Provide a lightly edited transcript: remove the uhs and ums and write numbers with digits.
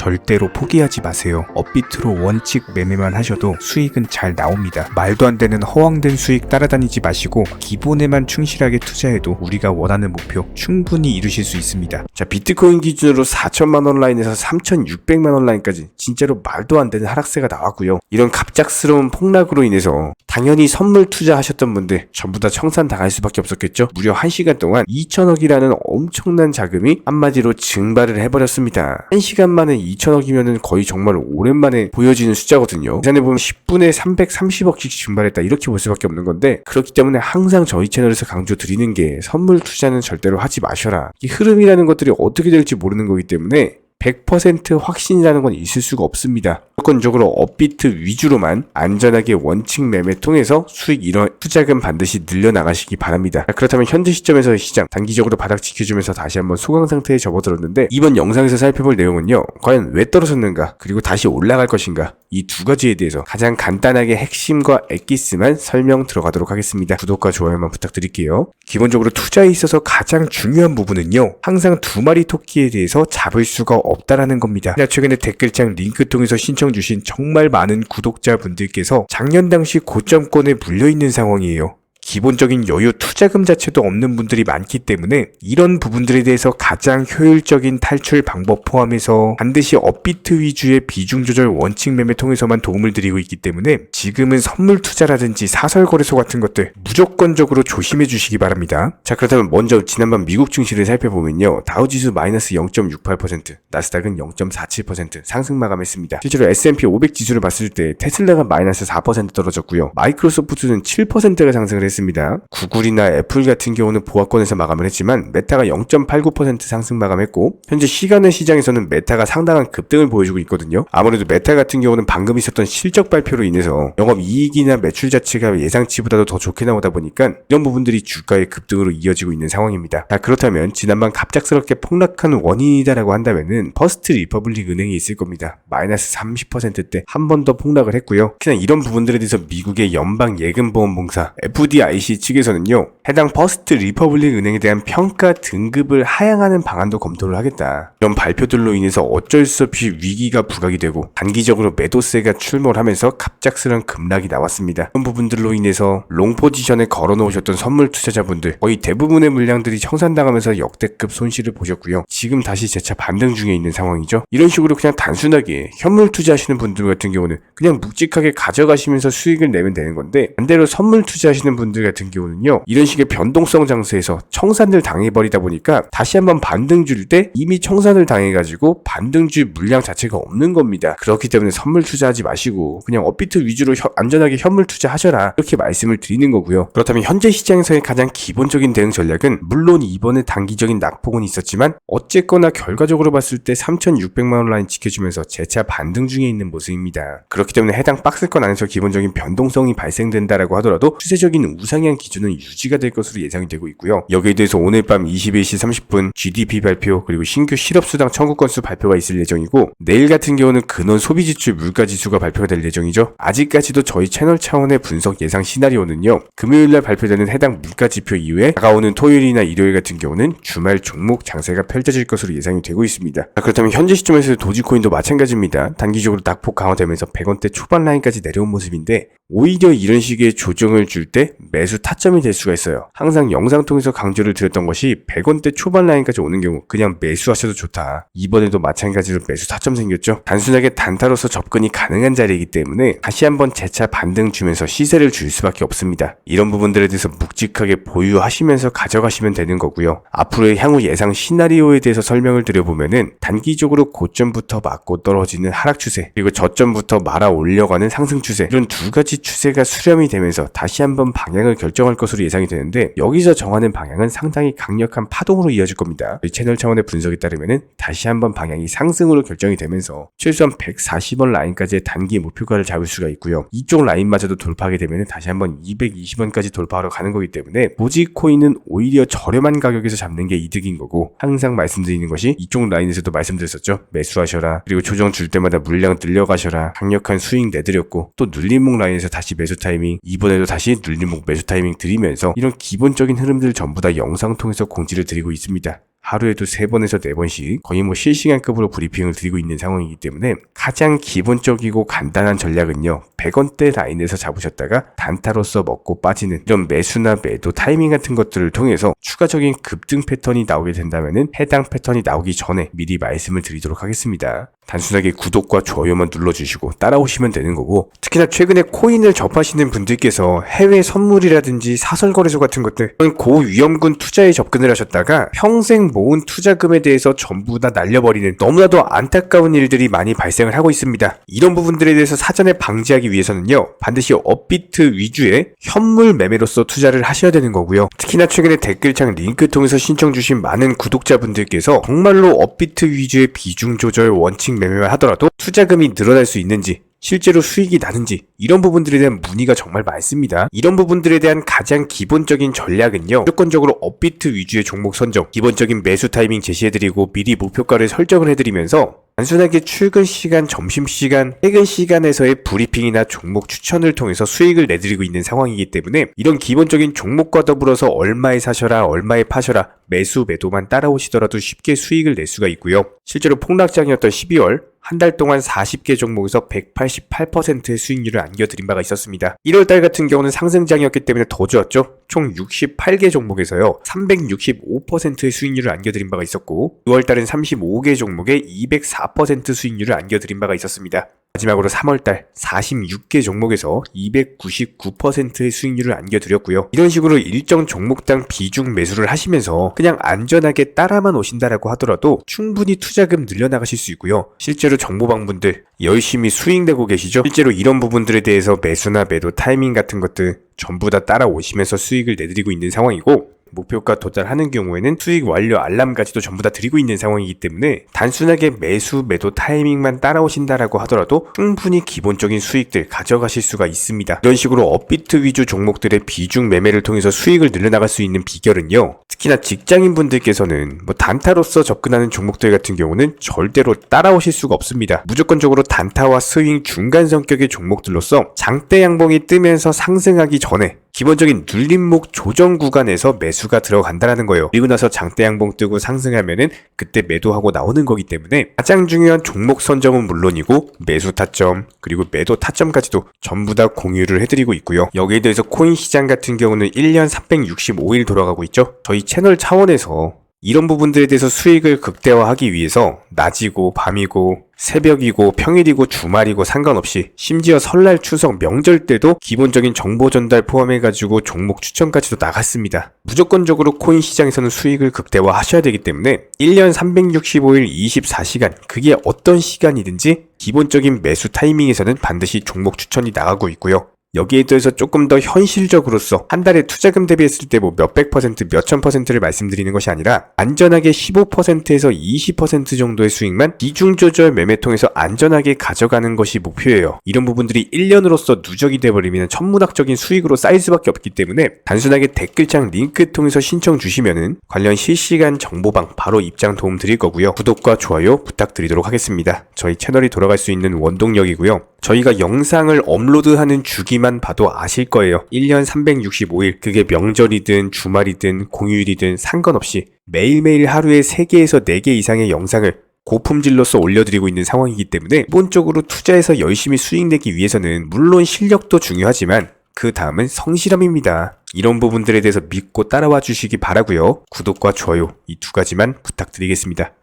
절대로 포기하지 마세요. 업비트로 원칙 매매만 하셔도 수익은 잘 나옵니다. 말도 안 되는 허황된 수익 따라다니지 마시고 기본에만 충실하게 투자해도 우리가 원하는 목표 충분히 이루실 수 있습니다. 자, 비트코인 기준으로 4천만원 라인에서 3,600만원 라인까지 진짜로 말도 안 되는 하락세가 나왔고요. 이런 갑작스러운 폭락으로 인해서 당연히 선물 투자하셨던 분들 전부 다 청산당할 수밖에 없었겠죠. 무려 1시간 동안 2천억이라는 엄청난 자금이 한마디로 증발을 해버렸습니다. 1시간 만에 2천억이면은 거의 정말 오랜만에 보여지는 숫자거든요. 계산해보면 10분에 330억씩 증발했다 이렇게 볼 수밖에 없는 건데, 그렇기 때문에 항상 저희 채널에서 강조드리는 게 선물 투자는 절대로 하지 마셔라. 이 흐름이라는 것들이 어떻게 될지 모르는 거기 때문에 100% 확신이라는 건 있을 수가 없습니다. 무조건적으로 업비트 위주로만 안전하게 원칙 매매 통해서 수익 이런 투자금 반드시 늘려나가시기 바랍니다. 그렇다면 현재 시점에서의 시장 단기적으로 바닥 지켜주면서 다시 한번 소강 상태에 접어들었는데, 이번 영상에서 살펴볼 내용은요, 과연 왜 떨어졌는가 그리고 다시 올라갈 것인가, 이 두 가지에 대해서 가장 간단하게 핵심과 엑기스만 설명 들어가도록 하겠습니다. 구독과 좋아요만 부탁드릴게요. 기본적으로 투자에 있어서 가장 중요한 부분은요, 항상 두 마리 토끼에 대해서 잡을 수가 없다라는 겁니다. 최근에 댓글창 링크 통해서 신청 주신 정말 많은 구독자분들께서 작년 당시 고점권에 물려있는 상황이에요. 기본적인 여유 투자금 자체도 없는 분들이 많기 때문에 이런 부분들에 대해서 가장 효율적인 탈출 방법 포함해서 반드시 업비트 위주의 비중 조절 원칙 매매 통해서만 도움을 드리고 있기 때문에 지금은 선물 투자라든지 사설 거래소 같은 것들 무조건적으로 조심해 주시기 바랍니다. 자, 그렇다면 먼저 지난번 미국 증시를 살펴보면요, 다우지수 마이너스 0.68%, 나스닥은 0.47% 상승 마감했습니다. 실제로 S&P 500 지수를 봤을 때 테슬라가 마이너스 4% 떨어졌고요, 마이크로소프트는 7%가 상승을 했습니다. 구글이나 애플 같은 경우는 보합권에서 마감을 했지만 메타가 0.89% 상승 마감했고, 현재 시간의 시장에서는 메타가 상당한 급등을 보여주고 있거든요. 아무래도 메타 같은 경우는 방금 있었던 실적 발표로 인해서 영업이익이나 매출 자체가 예상치보다도 더 좋게 나오다 보니까 이런 부분들이 주가의 급등으로 이어지고 있는 상황입니다. 자, 그렇다면 지난번 갑작스럽게 폭락한 원인이다라고 한다면은 퍼스트 리퍼블릭 은행이 있을 겁니다. 마이너스 30%대 한 번 더 폭락을 했고요. 특히나 이런 부분들에 대해서 미국의 연방예금보험공사 FDIC 측에서는요, 해당 퍼스트 리퍼블릭 은행에 대한 평가 등급을 하향하는 방안도 검토를 하겠다. 이런 발표들로 인해서 어쩔 수 없이 위기가 부각이 되고 단기적으로 매도세가 출몰 하면서 갑작스런 급락이 나왔습니다. 이런 부분들로 인해서 롱 포지션에 걸어놓으셨던 선물 투자자분들 거의 대부분의 물량들이 청산당하면서 역대급 손실을 보셨고요. 지금 다시 재차 반등 중에 있는 상황이죠. 이런 식으로 그냥 단순하게 현물 투자하시는 분들 같은 경우는 그냥 묵직하게 가져가시면서 수익을 내면 되는 건데, 반대로 선물 투자하시는 분들 같은 경우는요, 이런 식의 변동성 장세에서 청산을 당해버리다 보니까 다시 한번 반등 줄 때 이미 청산을 당해가지고 반등 줄 물량 자체가 없는 겁니다. 그렇기 때문에 선물 투자하지 마시고 그냥 업비트 위주로 안전하게 현물 투자하셔라, 이렇게 말씀을 드리는 거고요. 그렇다면 현재 시장에서의 가장 기본적인 대응 전략은, 물론 이번에 단기적인 낙폭은 있었지만 어쨌거나 결과적으로 봤을 때 3,600만원 라인 지켜주면서 재차 반등 중에 있는 모습입니다. 그렇기 때문에 해당 박스권 안에서 기본적인 변동성이 발생된다라고 하더라도 추세적인 우상향 기준은 유지가 될 것으로 예상이 되고 있고요. 여기에 대해서 오늘 밤 21시 30분 GDP 발표 그리고 신규 실업수당 청구 건수 발표가 있을 예정이고, 내일 같은 경우는 근원 소비지출 물가지수가 발표가 될 예정이죠. 아직까지도 저희 채널 차원의 분석 예상 시나리오는요, 금요일날 발표되는 해당 물가지표 이후에 다가오는 토요일이나 일요일 같은 경우는 주말 종목 장세가 펼쳐질 것으로 예상이 되고 있습니다. 그렇다면 현재 시점에서 도지코인도 마찬가지입니다. 단기적으로 낙폭 강화되면서 100원대 초반 라인까지 내려온 모습인데, 오히려 이런 식의 조정을 줄 때 매수 타점이 될 수가 있어요. 항상 영상 통해서 강조를 드렸던 것이 100원대 초반 라인까지 오는 경우 그냥 매수하셔도 좋다. 이번에도 마찬가지로 매수 타점 생겼죠. 단순하게 단타로서 접근이 가능한 자리이기 때문에 다시 한번 재차 반등 주면서 시세를 줄 수밖에 없습니다. 이런 부분들에 대해서 묵직하게 보유하시면서 가져가시면 되는 거고요. 앞으로의 향후 예상 시나리오에 대해서 설명을 드려보면은, 단기적으로 고점부터 맞고 떨어지는 하락 추세, 그리고 저점부터 말아 올려가는 상승 추세, 이런 두 가지 추세가 수렴이 되면서 다시 한번 방향을 결정할 것으로 예상이 되는데, 여기서 정하는 방향은 상당히 강력한 파동으로 이어질 겁니다. 저희 채널 차원의 분석에 따르면은 다시 한번 방향이 상승으로 결정이 되면서 최소한 140원 라인까지의 단기 목표가를 잡을 수가 있고요. 이쪽 라인마저도 돌파하게 되면은 다시 한번 220원까지 돌파하러 가는 거기 때문에 도지코인은 오히려 저렴한 가격에서 잡는 게 이득인 거고, 항상 말씀드리는 것이 이쪽 라인에서도 말씀드렸었죠. 매수하셔라, 그리고 조정 줄 때마다 물량 늘려가셔라, 강력한 수익 내드렸고, 또 눌림목 라인에서 다시 매수 타이밍, 이번에도 다시 눌림목 매수 타이밍 드리면서 이런 기본적인 흐름들 전부 다 영상 통해서 공지를 드리고 있습니다. 하루에도 3번에서 4번씩 거의 실시간급으로 브리핑을 드리고 있는 상황이기 때문에 가장 기본적이고 간단한 전략은요, 100원대 라인에서 잡으셨다가 단타로서 먹고 빠지는 이런 매수나 매도 타이밍 같은 것들을 통해서 추가적인 급등 패턴이 나오게 된다면은 해당 패턴이 나오기 전에 미리 말씀을 드리도록 하겠습니다. 단순하게 구독과 좋아요만 눌러주시고 따라오시면 되는 거고, 특히나 최근에 코인을 접하시는 분들께서 해외 선물이라든지 사설거래소 같은 것들, 고위험군 투자에 접근을 하셨다가 평생 모은 투자금에 대해서 전부 다 날려버리는 너무나도 안타까운 일들이 많이 발생을 하고 있습니다. 이런 부분들에 대해서 사전에 방지하기 위해서는요, 반드시 업비트 위주의 현물 매매로서 투자를 하셔야 되는 거고요. 특히나 최근에 댓글창 링크 통해서 신청 주신 많은 구독자분들께서 정말로 업비트 위주의 비중 조절 원칙 매매만 하더라도 투자금이 늘어날 수 있는지, 실제로 수익이 나는지, 이런 부분들에 대한 문의가 정말 많습니다. 이런 부분들에 대한 가장 기본적인 전략은요, 무조건적으로 업비트 위주의 종목 선정, 기본적인 매수 타이밍 제시해드리고 미리 목표가를 설정을 해드리면서 단순하게 출근 시간, 점심 시간, 퇴근 시간에서의 브리핑이나 종목 추천을 통해서 수익을 내드리고 있는 상황이기 때문에 이런 기본적인 종목과 더불어서 얼마에 사셔라, 얼마에 파셔라, 매수, 매도만 따라오시더라도 쉽게 수익을 낼 수가 있고요. 실제로 폭락장이었던 12월 한 달 동안 40개 종목에서 188%의 수익률을 안겨드린 바가 있었습니다. 1월달 같은 경우는 상승장이었기 때문에 더 좋았죠. 총 68개 종목에서요 365%의 수익률을 안겨드린 바가 있었고, 6월달은 35개 종목에 204% 수익률을 안겨드린 바가 있었습니다. 마지막으로 3월달 46개 종목에서 299%의 수익률을 안겨드렸고요. 이런 식으로 일정 종목당 비중 매수를 하시면서 그냥 안전하게 따라만 오신다라고 하더라도 충분히 투자금 늘려나가실 수 있고요. 실제로 정보방분들 열심히 수익 내고 계시죠? 실제로 이런 부분들에 대해서 매수나 매도 타이밍 같은 것들 전부 다 따라오시면서 수익을 내드리고 있는 상황이고, 목표가 도달하는 경우에는 수익 완료 알람까지도 전부 다 드리고 있는 상황이기 때문에 단순하게 매수, 매도 타이밍만 따라오신다라고 하더라도 충분히 기본적인 수익들 가져가실 수가 있습니다. 이런 식으로 업비트 위주 종목들의 비중 매매를 통해서 수익을 늘려나갈 수 있는 비결은요, 특히나 직장인 분들께서는 단타로서 접근하는 종목들 같은 경우는 절대로 따라오실 수가 없습니다. 무조건적으로 단타와 스윙 중간 성격의 종목들로서 장대 양봉이 뜨면서 상승하기 전에 기본적인 눌림목 조정 구간에서 매수가 들어간다라는 거예요. 그리고 나서 장대 양봉 뜨고 상승하면은 그때 매도하고 나오는 거기 때문에 가장 중요한 종목 선정은 물론이고 매수 타점 그리고 매도 타점까지도 전부 다 공유를 해드리고 있고요. 여기에 대해서 코인 시장 같은 경우는 1년 365일 돌아가고 있죠. 저희 채널 차원에서 이런 부분들에 대해서 수익을 극대화하기 위해서 낮이고 밤이고 새벽이고 평일이고 주말이고 상관없이 심지어 설날, 추석, 명절 때도 기본적인 정보 전달 포함해가지고 종목 추천까지도 나갔습니다. 무조건적으로 코인 시장에서는 수익을 극대화 하셔야 되기 때문에 1년 365일 24시간 그게 어떤 시간이든지 기본적인 매수 타이밍에서는 반드시 종목 추천이 나가고 있고요. 여기에 더해서 조금 더 현실적으로서 한 달에 투자금 대비했을 때 몇백 퍼센트, 몇천 퍼센트를 말씀드리는 것이 아니라 안전하게 15%에서 20% 정도의 수익만 비중 조절 매매 통해서 안전하게 가져가는 것이 목표예요. 이런 부분들이 1년으로서 누적이 돼버리면 천문학적인 수익으로 쌓일 수밖에 없기 때문에 단순하게 댓글창 링크 통해서 신청 주시면은 관련 실시간 정보방 바로 입장 도움 드릴 거고요. 구독과 좋아요 부탁드리도록 하겠습니다. 저희 채널이 돌아갈 수 있는 원동력이고요. 저희가 영상을 업로드하는 주기만 봐도 아실 거예요. 1년 365일 그게 명절이든 주말이든 공휴일이든 상관없이 매일매일 하루에 3개에서 4개 이상의 영상을 고품질로서 올려드리고 있는 상황이기 때문에 기본적으로 투자해서 열심히 수익 내기 위해서는 물론 실력도 중요하지만 그 다음은 성실함입니다. 이런 부분들에 대해서 믿고 따라와 주시기 바라고요. 구독과 좋아요 이 2가지만 부탁드리겠습니다.